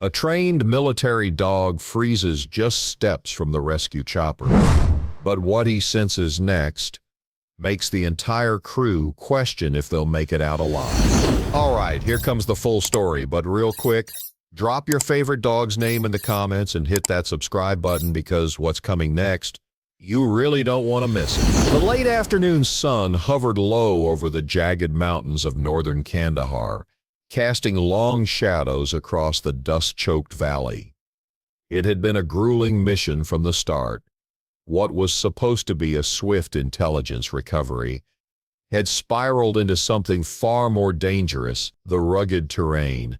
A trained military dog freezes just steps from the rescue chopper. But what he senses next makes the entire crew question if they'll make it out alive. All right, here comes the full story, but real quick, drop your favorite dog's name in the comments and hit that subscribe button because what's coming next, you really don't want to miss it. The late afternoon sun hovered low over the jagged mountains of northern Kandahar, casting long shadows across the dust-choked valley. It had been a grueling mission from the start. What was supposed to be a swift intelligence recovery had spiraled into something far more dangerous: the rugged terrain,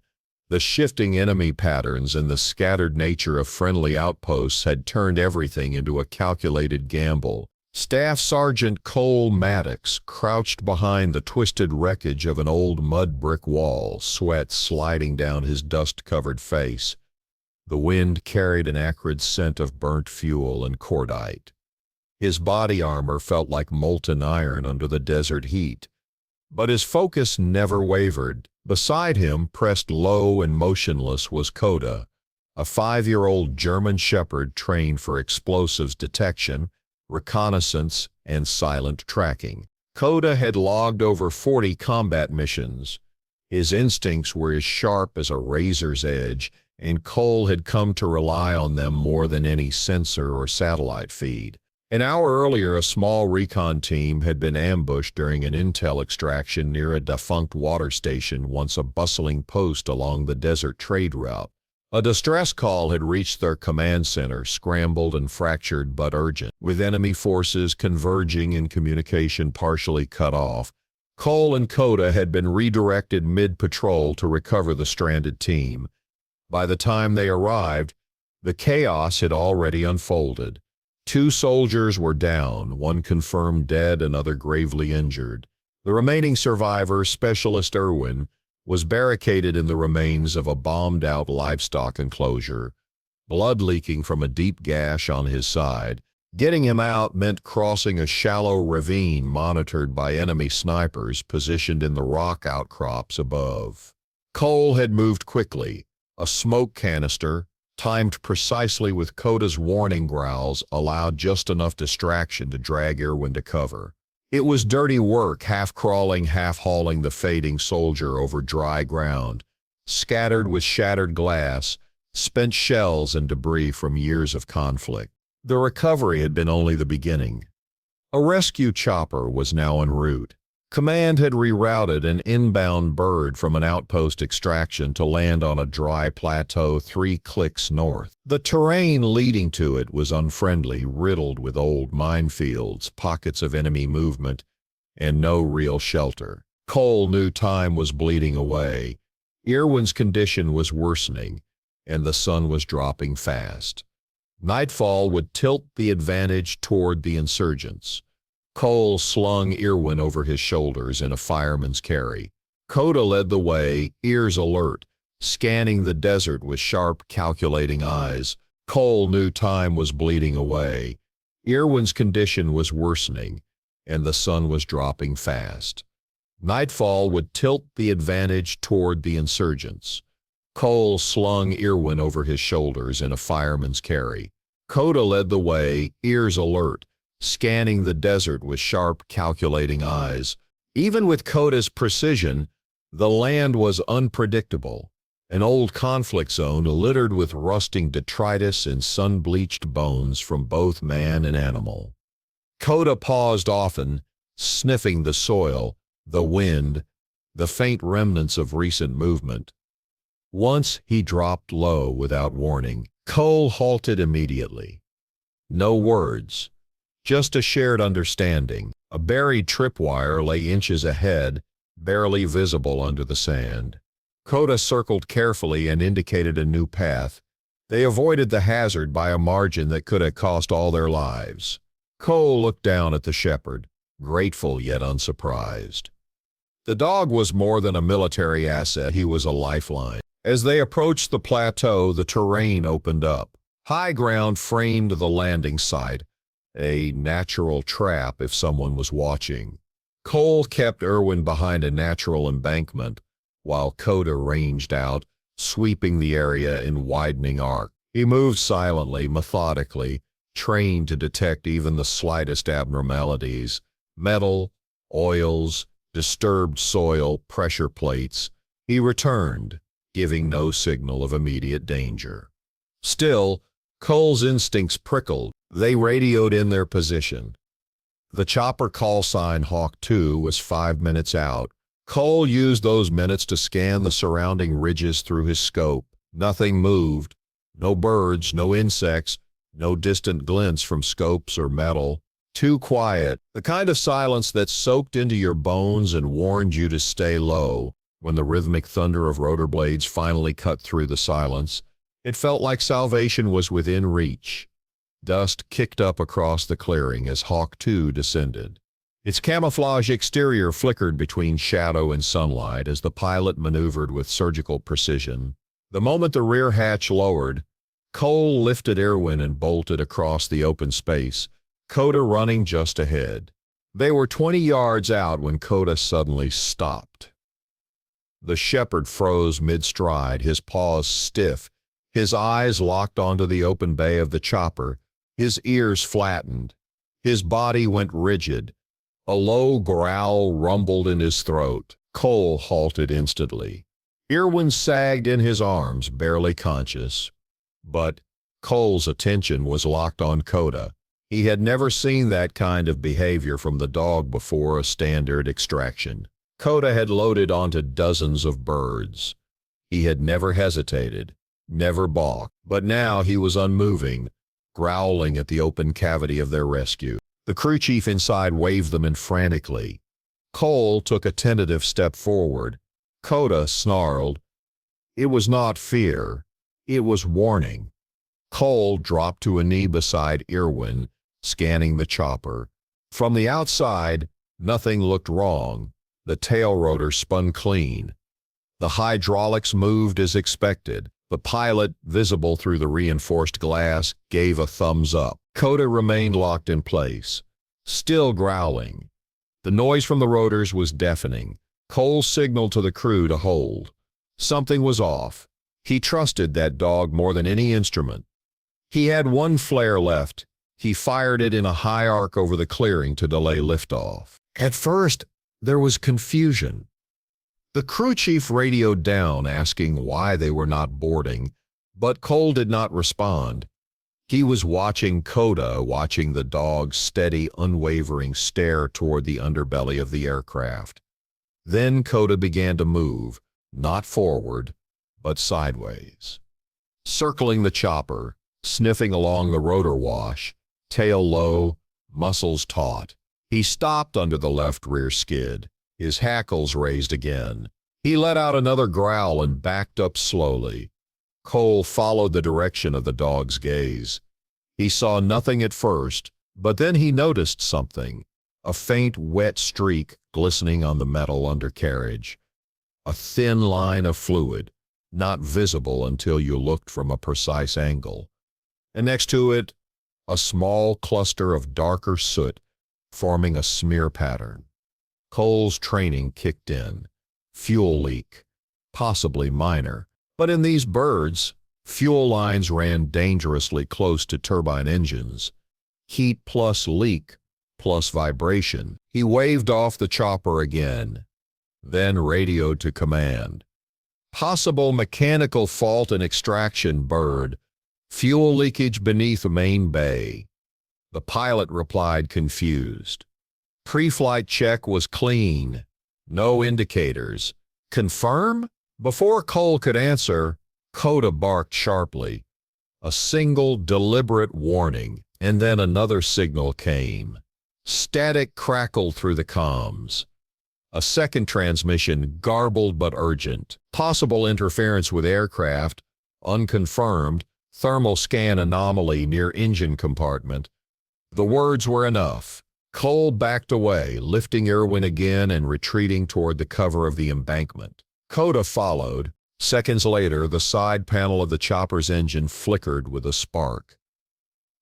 the shifting enemy patterns, and the scattered nature of friendly outposts had turned everything into a calculated gamble. Staff Sergeant Cole Maddox crouched behind the twisted wreckage of an old mud brick wall, sweat sliding down his dust-covered face. The wind carried an acrid scent of burnt fuel and cordite. His body armor felt like molten iron under the desert heat. But his focus never wavered. Beside him, pressed low and motionless, was Koda, a 5-year-old German shepherd trained for explosives detection, reconnaissance, and silent tracking. Koda had logged over 40 combat missions. His instincts were as sharp as a razor's edge, and Cole had come to rely on them more than any sensor or satellite feed. An hour earlier, a small recon team had been ambushed during an intel extraction near a defunct water station, once a bustling post along the desert trade route. A distress call had reached their command center, scrambled and fractured but urgent. With enemy forces converging and communication partially cut off, Cole and Koda had been redirected mid-patrol to recover the stranded team. By the time they arrived, the chaos had already unfolded. 2 soldiers were down, 1 confirmed dead, another gravely injured. The remaining survivor, Specialist Irwin, was barricaded in the remains of a bombed-out livestock enclosure, blood leaking from a deep gash on his side. Getting him out meant crossing a shallow ravine monitored by enemy snipers positioned in the rock outcrops above. Cole had moved quickly. A smoke canister, timed precisely with Koda's warning growls, allowed just enough distraction to drag Irwin to cover. It was dirty work, half crawling, half hauling the fading soldier over dry ground, scattered with shattered glass, spent shells, and debris from years of conflict. The recovery had been only the beginning. A rescue chopper was now en route. Command had rerouted an inbound bird from an outpost extraction to land on a dry plateau 3 clicks north. The terrain leading to it was unfriendly, riddled with old minefields, pockets of enemy movement, and no real shelter. Cole knew time was bleeding away. Irwin's condition was worsening, and the sun was dropping fast. Nightfall would tilt the advantage toward the insurgents. Cole slung Irwin over his shoulders in a fireman's carry. Koda led the way, ears alert, scanning the desert with sharp, calculating eyes. Cole knew time was bleeding away. Irwin's condition was worsening, and the sun was dropping fast. Nightfall would tilt the advantage toward the insurgents. Cole slung Irwin over his shoulders in a fireman's carry. Koda led the way, ears alert, scanning the desert with sharp, calculating eyes. Even with Koda's precision, the land was unpredictable, an old conflict zone littered with rusting detritus and sun-bleached bones from both man and animal. Koda paused often, sniffing the soil, the wind, the faint remnants of recent movement. Once he dropped low without warning. Cole halted immediately. No words. Just a shared understanding. A buried tripwire lay inches ahead, barely visible under the sand. Koda circled carefully and indicated a new path. They avoided the hazard by a margin that could have cost all their lives. Cole looked down at the shepherd, grateful yet unsurprised. The dog was more than a military asset, he was a lifeline. As they approached the plateau, the terrain opened up. High ground framed the landing site, a natural trap if someone was watching. Cole kept Irwin behind a natural embankment, while Koda ranged out, sweeping the area in widening arc. He moved silently, methodically, trained to detect even the slightest abnormalities: metal, oils, disturbed soil, pressure plates. He returned, giving no signal of immediate danger. Still, Cole's instincts prickled. They radioed in their position. The chopper call sign Hawk 2 was 5 minutes out. Cole used those minutes to scan the surrounding ridges through his scope. Nothing moved. No birds, no insects, no distant glints from scopes or metal. Too quiet, the kind of silence that soaked into your bones and warned you to stay low. When the rhythmic thunder of rotor blades finally cut through the silence, it felt like salvation was within reach. Dust kicked up across the clearing as Hawk 2 descended. Its camouflage exterior flickered between shadow and sunlight as the pilot maneuvered with surgical precision. The moment the rear hatch lowered, Cole lifted Irwin and bolted across the open space, Koda running just ahead. They were 20 yards out when Koda suddenly stopped. The shepherd froze mid-stride, his paws stiff, his eyes locked onto the open bay of the chopper, his ears flattened. His body went rigid. A low growl rumbled in his throat. Cole halted instantly. Irwin sagged in his arms, barely conscious. But Cole's attention was locked on Koda. He had never seen that kind of behavior from the dog before a standard extraction. Koda had loaded onto dozens of birds. He had never hesitated, never balked, but now he was unmoving, growling at the open cavity of their rescue. The crew chief inside waved them in frantically. Cole took a tentative step forward. Koda snarled. It was not fear. It was warning. Cole dropped to a knee beside Irwin, scanning the chopper. From the outside, nothing looked wrong. The tail rotor spun clean. The hydraulics moved as expected. The pilot, visible through the reinforced glass, gave a thumbs up. Koda remained locked in place, still growling. The noise from the rotors was deafening. Cole signaled to the crew to hold. Something was off. He trusted that dog more than any instrument. He had one flare left. He fired it in a high arc over the clearing to delay liftoff. At first, there was confusion. The crew chief radioed down, asking why they were not boarding, but Cole did not respond. He was watching Koda, watching the dog's steady, unwavering stare toward the underbelly of the aircraft. Then Koda began to move, not forward, but sideways. Circling the chopper, sniffing along the rotor wash, tail low, muscles taut. He stopped under the left rear skid, his hackles raised again. He let out another growl and backed up slowly. Cole followed the direction of the dog's gaze. He saw nothing at first, but then he noticed something. A faint, wet streak glistening on the metal undercarriage. A thin line of fluid, not visible until you looked from a precise angle. And next to it, a small cluster of darker soot, forming a smear pattern. Cole's training kicked in. Fuel leak, possibly minor, but in these birds, fuel lines ran dangerously close to turbine engines. Heat plus leak plus vibration. He waved off the chopper again, then radioed to command. Possible mechanical fault in extraction, bird. Fuel leakage beneath main bay. The pilot replied, confused. Pre-flight check was clean. No indicators. Confirm? Before Cole could answer, Koda barked sharply. A single, deliberate warning, and then another signal came. Static crackled through the comms. A second transmission, garbled but urgent. Possible interference with aircraft, unconfirmed, thermal scan anomaly near engine compartment. The words were enough. Cole backed away, lifting Irwin again and retreating toward the cover of the embankment. Koda followed. Seconds later, the side panel of the chopper's engine flickered with a spark.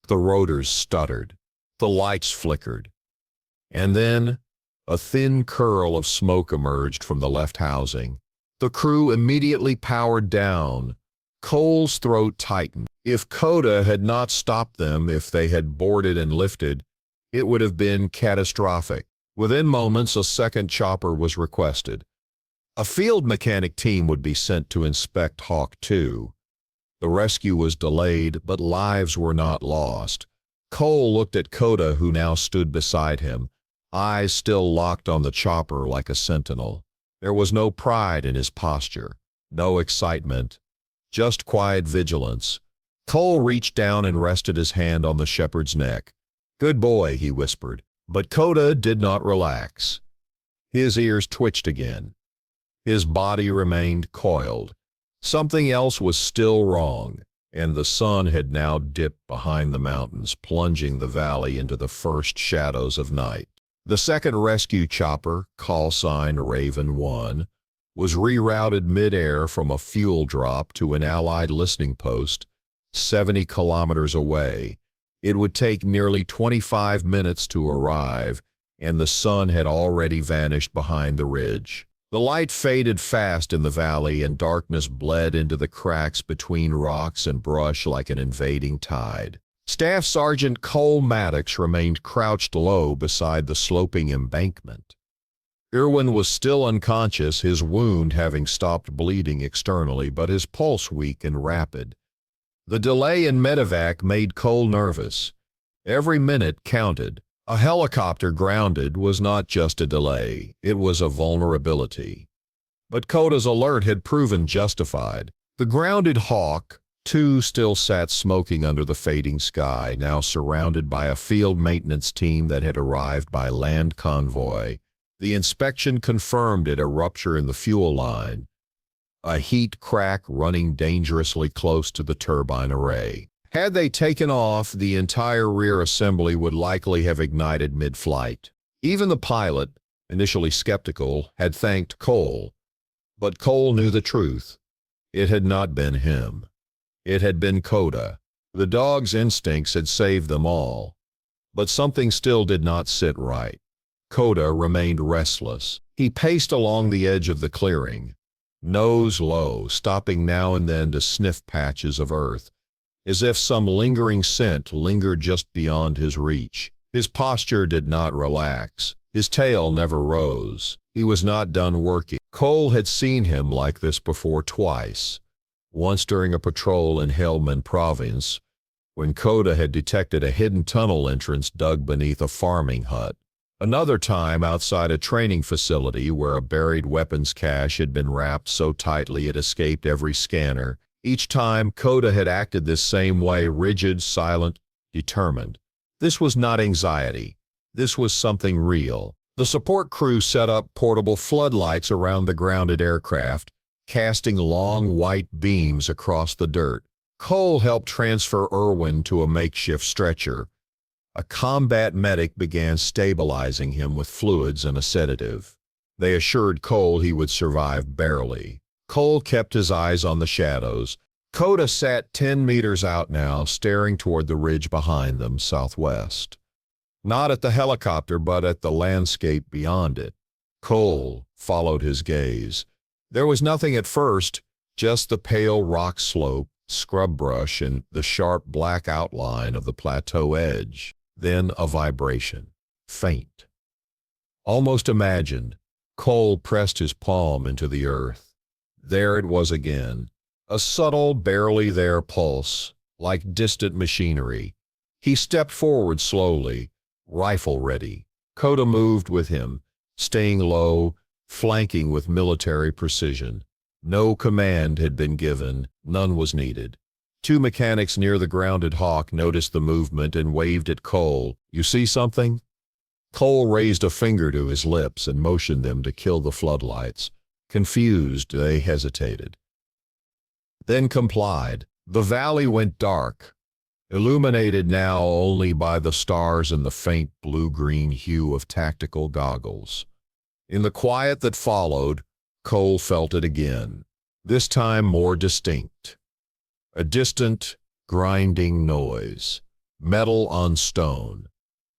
The rotors stuttered. The lights flickered. And then, a thin curl of smoke emerged from the left housing. The The crew immediately powered down. Cole's throat tightened. If Koda had not stopped them, if they had boarded and lifted, it would have been catastrophic. Within moments, a second chopper was requested. A field mechanic team would be sent to inspect Hawk 2. The rescue was delayed, but lives were not lost. Cole looked at Koda, who now stood beside him, eyes still locked on the chopper like a sentinel. There was no pride in his posture, no excitement, just quiet vigilance. Cole reached down and rested his hand on the shepherd's neck. "Good boy," he whispered. But Koda did not relax. His ears twitched again. His body remained coiled. Something else was still wrong, and the sun had now dipped behind the mountains, plunging the valley into the first shadows of night. The second rescue chopper, call sign Raven 1, was rerouted mid-air from a fuel drop to an Allied listening post 70 kilometers away. It would take nearly 25 minutes to arrive, and the sun had already vanished behind the ridge. The light faded fast in the valley, and darkness bled into the cracks between rocks and brush like an invading tide. Staff Sergeant Cole Maddox remained crouched low beside the sloping embankment. Irwin was still unconscious, his wound having stopped bleeding externally, but his pulse weak and rapid. The delay in medevac made Cole nervous. Every minute counted. A helicopter grounded was not just a delay, it was a vulnerability. But Koda's alert had proven justified. The grounded Hawk 2 still sat smoking under the fading sky, now surrounded by a field maintenance team that had arrived by land convoy. The inspection confirmed it, a rupture in the fuel line, a heat crack running dangerously close to the turbine array. Had they taken off, the entire rear assembly would likely have ignited mid-flight. Even the pilot, initially skeptical, had thanked Cole. But Cole knew the truth. It had not been him. It had been Koda. The dog's instincts had saved them all. But something still did not sit right. Koda remained restless. He paced along the edge of the clearing, nose low, stopping now and then to sniff patches of earth, as if some lingering scent lingered just beyond his reach. His posture did not relax. His tail never rose. He was not done working. Cole had seen him like this before twice. Once during a patrol in Helmand Province, when Koda had detected a hidden tunnel entrance dug beneath a farming hut. Another time outside a training facility where a buried weapons cache had been wrapped so tightly it escaped every scanner. Each time, Koda had acted this same way, rigid, silent, determined. This was not anxiety. This was something real. The support crew set up portable floodlights around the grounded aircraft, casting long white beams across the dirt. Cole helped transfer Irwin to a makeshift stretcher. A combat medic began stabilizing him with fluids and a sedative. They assured Cole he would survive barely. Cole kept his eyes on the shadows. Koda sat 10 meters out now, staring toward the ridge behind them, southwest. Not at the helicopter, but at the landscape beyond it. Cole followed his gaze. There was nothing at first, just the pale rock slope, scrub brush, and the sharp black outline of the plateau edge. Then a vibration, faint, almost imagined. Cole pressed his palm into the earth. There it was again, a subtle, barely there pulse, like distant machinery. He stepped forward slowly, rifle ready. Koda moved with him, staying low, flanking with military precision. No command had been given, none was needed. Two mechanics near the grounded Hawk noticed the movement and waved at Cole. "You see something?" Cole raised a finger to his lips and motioned them to kill the floodlights. Confused, they hesitated, then complied. The valley went dark, illuminated now only by the stars and the faint blue-green hue of tactical goggles. In the quiet that followed, Cole felt it again, this time more distinct. A distant, grinding noise, metal on stone,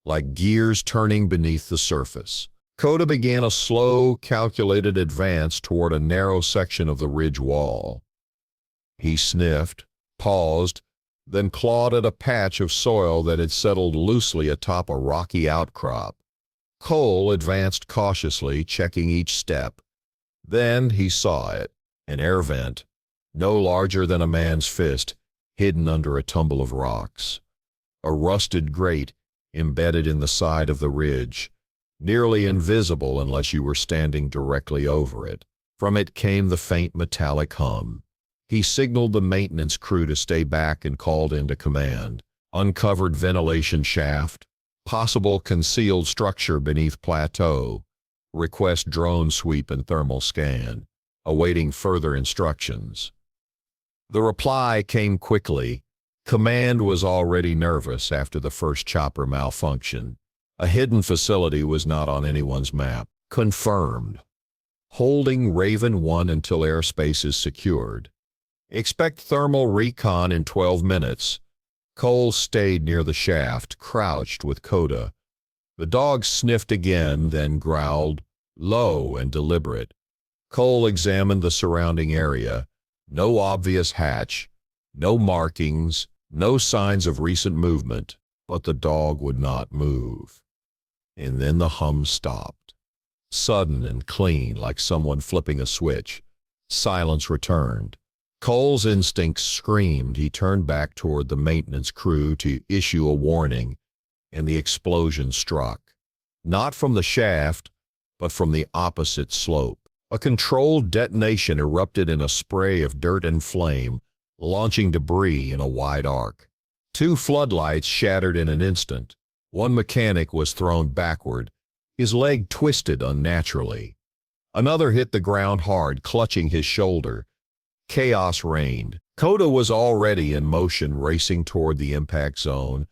like gears turning beneath the surface. Koda began a slow, calculated advance toward a narrow section of the ridge wall. He sniffed, paused, then clawed at a patch of soil that had settled loosely atop a rocky outcrop. Cole advanced cautiously, checking each step. Then he saw it, an air vent, no larger than a man's fist, hidden under a tumble of rocks. A rusted grate embedded in the side of the ridge, nearly invisible unless you were standing directly over it. From it came the faint metallic hum. He signaled the maintenance crew to stay back and called into command. Uncovered ventilation shaft, possible concealed structure beneath plateau, request drone sweep and thermal scan, awaiting further instructions. The reply came quickly. Command was already nervous after the first chopper malfunction. A hidden facility was not on anyone's map. Confirmed. Holding Raven 1 until airspace is secured. Expect thermal recon in 12 minutes. Cole stayed near the shaft, crouched with Koda. The dog sniffed again, then growled, low and deliberate. Cole examined the surrounding area. No obvious hatch, no markings, no signs of recent movement, but the dog would not move. And then the hum stopped. Sudden and clean, like someone flipping a switch. Silence returned. Cole's instincts screamed. He turned back toward the maintenance crew to issue a warning, and the explosion struck. Not from the shaft, but from the opposite slope. A controlled detonation erupted in a spray of dirt and flame, launching debris in a wide arc. 2 floodlights shattered in an instant. One mechanic was thrown backward, his leg twisted unnaturally. Another hit the ground hard, clutching his shoulder. Chaos reigned. Koda was already in motion, racing toward the impact zone.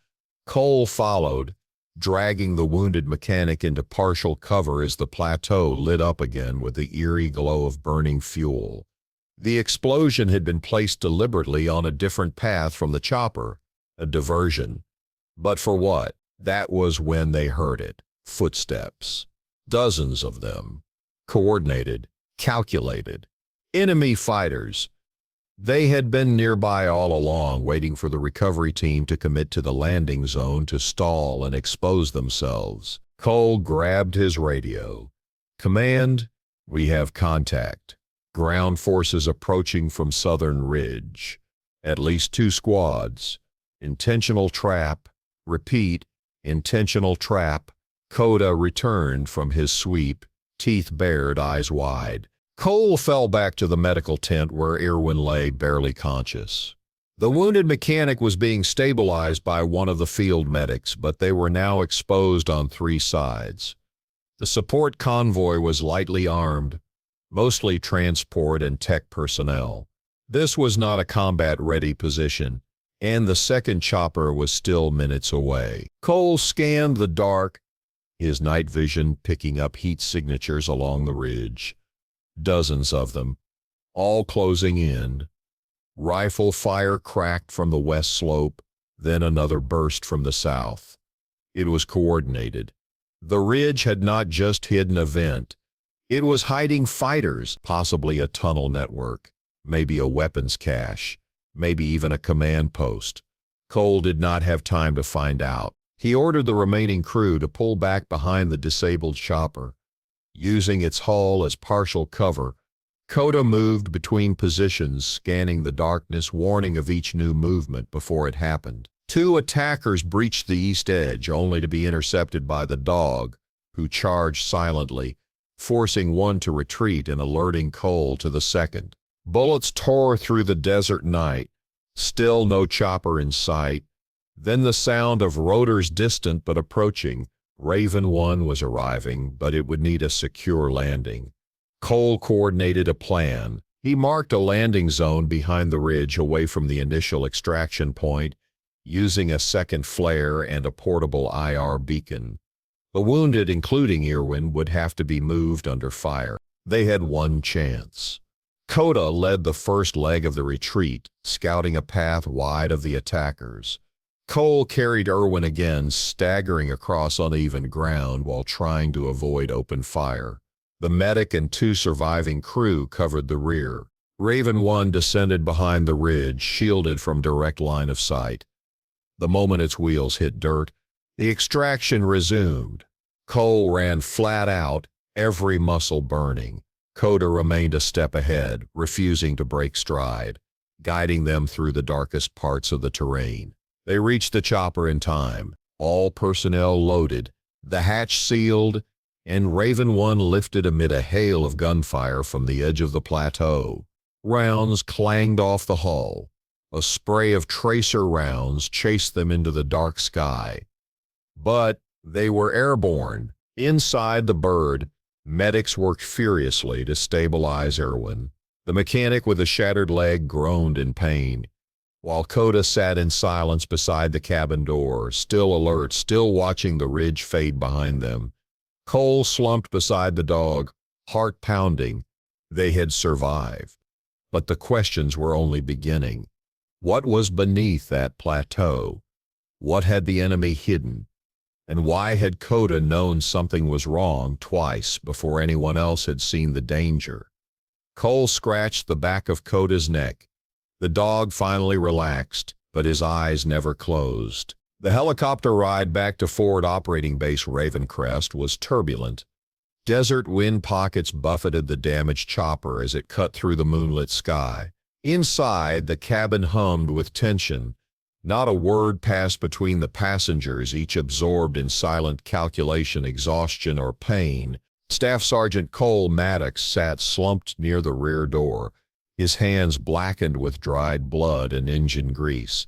Cole followed, dragging the wounded mechanic into partial cover as the plateau lit up again with the eerie glow of burning fuel. The explosion had been placed deliberately on a different path from the chopper, a diversion. But for what? That was when they heard it. Footsteps. Dozens of them. Coordinated, calculated. Enemy fighters. They had been nearby all along, waiting for the recovery team to commit to the landing zone to stall and expose themselves. Cole grabbed his radio. Command, we have contact. Ground forces approaching from Southern Ridge. At least 2 squads. Intentional trap. Repeat, intentional trap. Koda returned from his sweep, teeth bared, eyes wide. Cole fell back to the medical tent where Irwin lay barely conscious. The wounded mechanic was being stabilized by one of the field medics, but they were now exposed on 3 sides. The support convoy was lightly armed, mostly transport and tech personnel. This was not a combat-ready position, and the second chopper was still minutes away. Cole scanned the dark, his night vision picking up heat signatures along the ridge. Dozens of them, all closing in. Rifle fire cracked from the west slope, then another burst from the south. It was coordinated. The ridge had not just hidden a vent. It was hiding fighters, possibly a tunnel network, maybe a weapons cache, maybe even a command post. Cole did not have time to find out. He ordered the remaining crew to pull back behind the disabled chopper. Using its hull as partial cover, Koda moved between positions, scanning the darkness, warning of each new movement before it happened. 2 attackers breached the east edge, only to be intercepted by the dog, who charged silently, forcing one to retreat and alerting Cole to the second. Bullets tore through the desert night. Still no chopper in sight. Then the sound of rotors, distant but approaching. Raven 1 was arriving, but it would need a secure landing. Cole coordinated a plan. He marked a landing zone behind the ridge away from the initial extraction point, using a second flare and a portable IR beacon. The wounded, including Irwin, would have to be moved under fire. They had one chance. Koda led the first leg of the retreat, scouting a path wide of the attackers. Cole carried Irwin again, staggering across uneven ground while trying to avoid open fire. The medic and two surviving crew covered the rear. Raven 1 descended behind the ridge, shielded from direct line of sight. The moment its wheels hit dirt, the extraction resumed. Cole ran flat out, every muscle burning. Koda remained a step ahead, refusing to break stride, guiding them through the darkest parts of the terrain. They reached the chopper in time, all personnel loaded, the hatch sealed, and Raven 1 lifted amid a hail of gunfire from the edge of the plateau. Rounds clanged off the hull. A spray of tracer rounds chased them into the dark sky. But they were airborne. Inside the bird, medics worked furiously to stabilize Irwin. The mechanic with a shattered leg groaned in pain, while Koda sat in silence beside the cabin door, still alert, still watching the ridge fade behind them. Cole slumped beside the dog, heart pounding. They had survived. But the questions were only beginning. What was beneath that plateau? What had the enemy hidden? And why had Koda known something was wrong twice before anyone else had seen the danger? Cole scratched the back of Koda's neck. The dog finally relaxed, but his eyes never closed. The helicopter ride back to Forward Operating Base Ravencrest was turbulent. Desert wind pockets buffeted the damaged chopper as it cut through the moonlit sky. Inside, the cabin hummed with tension. Not a word passed between the passengers, each absorbed in silent calculation, exhaustion, or pain. Staff Sergeant Cole Maddox sat slumped near the rear door, his hands blackened with dried blood and engine grease.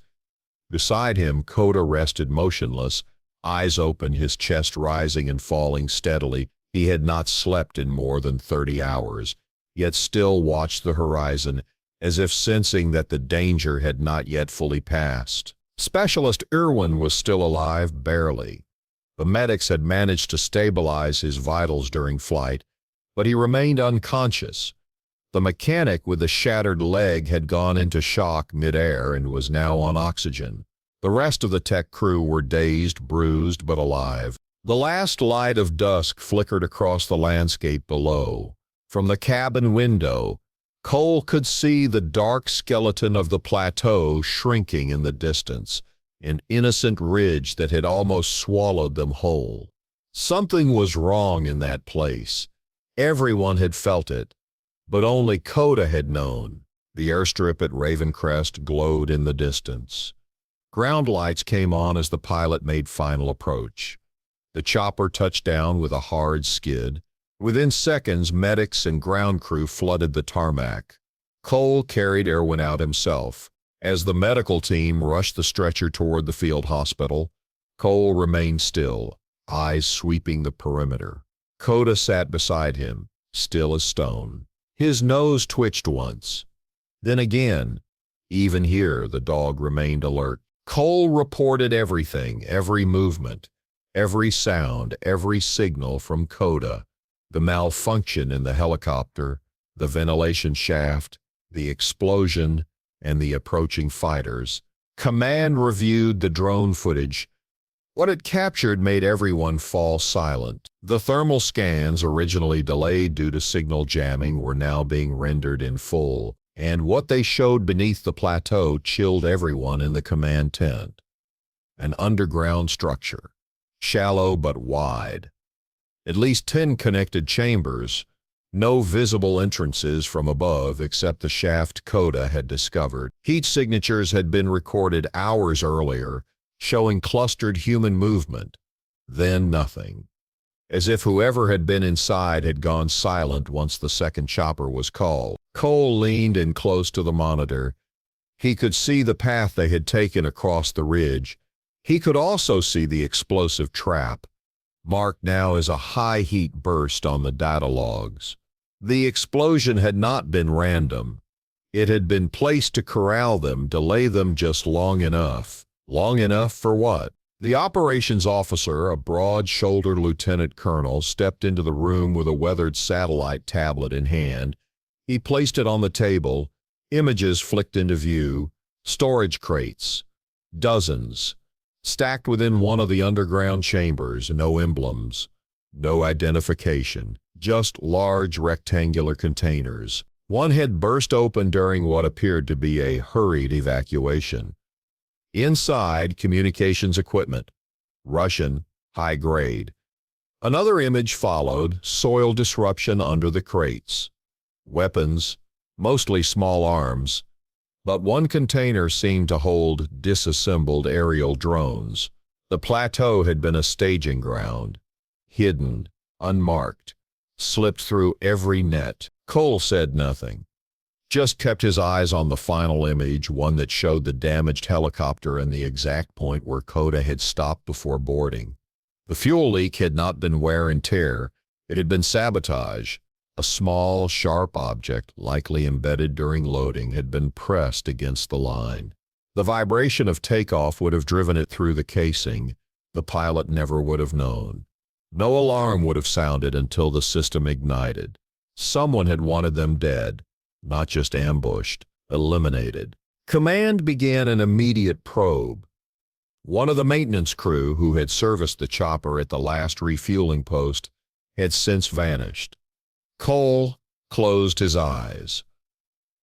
Beside him, Koda rested motionless, eyes open, his chest rising and falling steadily. He had not slept in more than 30 hours, yet still watched the horizon, as if sensing that the danger had not yet fully passed. Specialist Irwin was still alive, barely. The medics had managed to stabilize his vitals during flight, but he remained unconscious. The mechanic with the shattered leg had gone into shock mid-air and was now on oxygen. The rest of the tech crew were dazed, bruised, but alive. The last light of dusk flickered across the landscape below. From the cabin window, Cole could see the dark skeleton of the plateau shrinking in the distance, an innocent ridge that had almost swallowed them whole. Something was wrong in that place. Everyone had felt it, but only Koda had known. The airstrip at Ravencrest glowed in the distance. Ground lights came on as the pilot made final approach. The chopper touched down with a hard skid. Within seconds, medics and ground crew flooded the tarmac. Cole carried Irwin out himself. As the medical team rushed the stretcher toward the field hospital, Cole remained still, eyes sweeping the perimeter. Koda sat beside him, still as stone. His nose twitched once. Then again. Even here, the dog remained alert. Cole reported everything, every movement, every sound, every signal from Koda. The malfunction in the helicopter, the ventilation shaft, the explosion, and the approaching fighters. Command reviewed the drone footage. What it captured made everyone fall silent. The thermal scans, originally delayed due to signal jamming, were now being rendered in full, and what they showed beneath the plateau chilled everyone in the command tent. An underground structure, shallow but wide. At least 10 connected chambers, no visible entrances from above except the shaft Koda had discovered. Heat signatures had been recorded hours earlier, showing clustered human movement. Then nothing. As if whoever had been inside had gone silent once the second chopper was called. Cole leaned in close to the monitor. He could see the path they had taken across the ridge. He could also see the explosive trap, marked now as a high-heat burst on the data logs. The explosion had not been random. It had been placed to corral them, delay them just long enough. Long enough for what? The operations officer, a broad-shouldered lieutenant colonel, stepped into the room with a weathered satellite tablet in hand. He placed it on the table. Images flicked into view. Storage crates. Dozens. Stacked within one of the underground chambers, no emblems, no identification, just large rectangular containers. One had burst open during what appeared to be a hurried evacuation. Inside, communications equipment, Russian, high grade. Another image followed, soil disruption under the crates. Weapons, mostly small arms, but one container seemed to hold disassembled aerial drones. The plateau had been a staging ground, hidden, unmarked, slipped through every net. Cole said nothing, just kept his eyes on the final image, one that showed the damaged helicopter and the exact point where Koda had stopped before boarding. The fuel leak had not been wear and tear, it had been sabotage. A small, sharp object, likely embedded during loading, had been pressed against the line. The vibration of takeoff would have driven it through the casing. The pilot never would have known. No alarm would have sounded until the system ignited. Someone had wanted them dead, not just ambushed, eliminated. Command began an immediate probe. One of the maintenance crew who had serviced the chopper at the last refueling post had since vanished. Cole closed his eyes.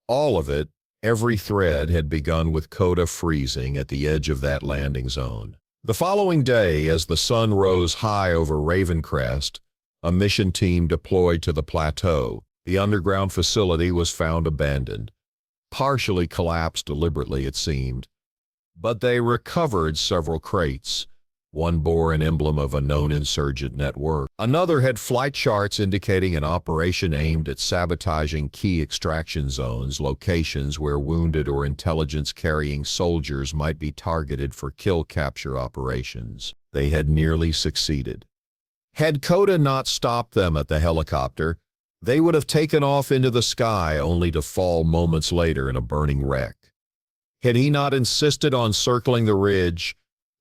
All of it, every thread, had begun with Koda freezing at the edge of that landing zone. The following day, as the sun rose high over Ravencrest, a mission team deployed to the plateau. The underground facility was found abandoned, partially collapsed deliberately, it seemed. But they recovered several crates. One bore an emblem of a known insurgent network. Another had flight charts indicating an operation aimed at sabotaging key extraction zones, locations where wounded or intelligence-carrying soldiers might be targeted for kill-capture operations. They had nearly succeeded. Had Koda not stopped them at the helicopter, they would have taken off into the sky only to fall moments later in a burning wreck. Had he not insisted on circling the ridge,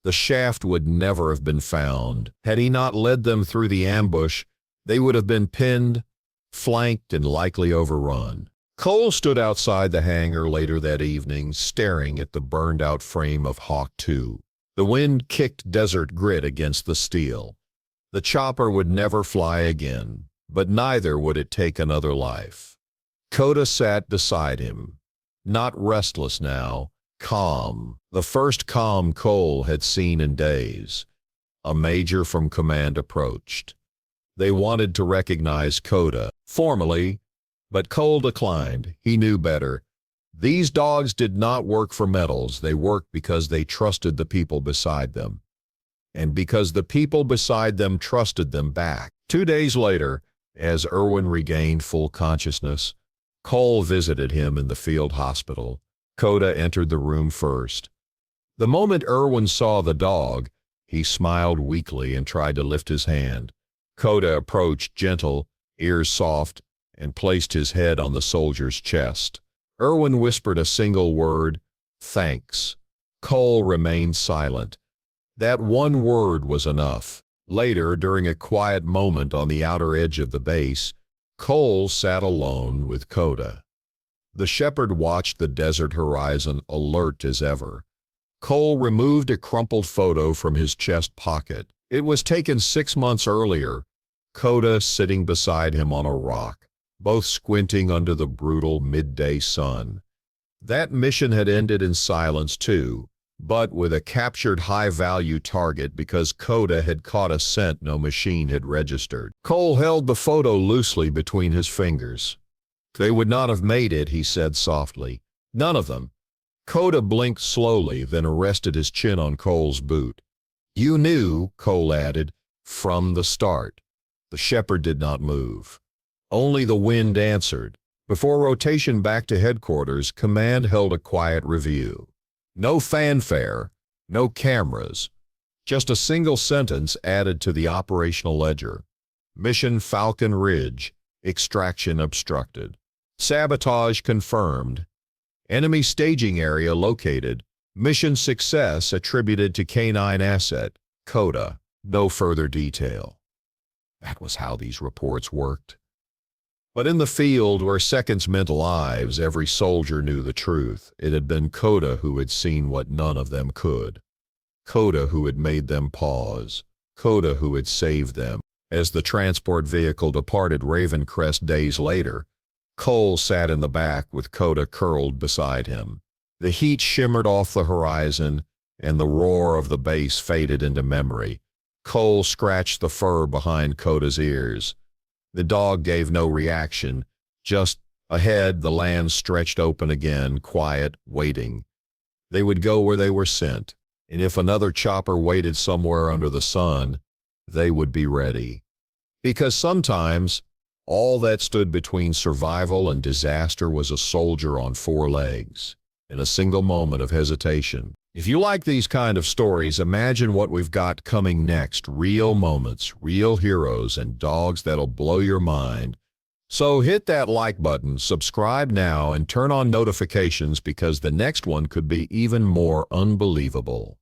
the shaft would never have been found. Had he not led them through the ambush, they would have been pinned, flanked, and likely overrun. Cole stood outside the hangar later that evening, staring at the burned-out frame of Hawk 2. The wind kicked desert grit against the steel. The chopper would never fly again, but neither would it take another life. Koda sat beside him, not restless now, calm, the first calm Cole had seen in days. A major from command approached. They wanted to recognize Koda formally, but Cole declined. He knew better. These dogs did not work for medals. They worked because they trusted the people beside them, and because the people beside them trusted them back. 2 days later, as Irwin regained full consciousness, Cole visited him in the field hospital. Koda entered the room first. The moment Irwin saw the dog, he smiled weakly and tried to lift his hand. Koda approached, gentle, ears soft, and placed his head on the soldier's chest. Irwin whispered a single word, "Thanks." Cole remained silent. That one word was enough. Later, during a quiet moment on the outer edge of the base, Cole sat alone with Koda. The shepherd watched the desert horizon, alert as ever. Cole removed a crumpled photo from his chest pocket. It was taken 6 months earlier, Koda sitting beside him on a rock, both squinting under the brutal midday sun. That mission had ended in silence too, but with a captured high-value target because Koda had caught a scent no machine had registered. Cole held the photo loosely between his fingers. "They would not have made it," he said softly. "None of them." Koda blinked slowly, then rested his chin on Cole's boot. "You knew," Cole added, "from the start." The shepherd did not move. Only the wind answered. Before rotation back to headquarters, command held a quiet review. No fanfare, no cameras, just a single sentence added to the operational ledger. Mission Falcon Ridge, extraction obstructed. Sabotage confirmed. Enemy staging area located. Mission success attributed to K9 asset, Koda. No further detail. That was how these reports worked. But in the field where seconds meant lives, every soldier knew the truth. It had been Koda who had seen what none of them could. Koda who had made them pause, Koda who had saved them. As the transport vehicle departed Ravencrest days later, Cole sat in the back with Koda curled beside him. The heat shimmered off the horizon, and the roar of the bass faded into memory. Cole scratched the fur behind Koda's ears. The dog gave no reaction. Just ahead, the land stretched open again, quiet, waiting. They would go where they were sent, and if another chopper waited somewhere under the sun, they would be ready. Because sometimes, all that stood between survival and disaster was a soldier on 4 legs, in a single moment of hesitation. If you like these kind of stories, imagine what we've got coming next. Real moments, real heroes, and dogs that'll blow your mind. So hit that like button, subscribe now, and turn on notifications because the next one could be even more unbelievable.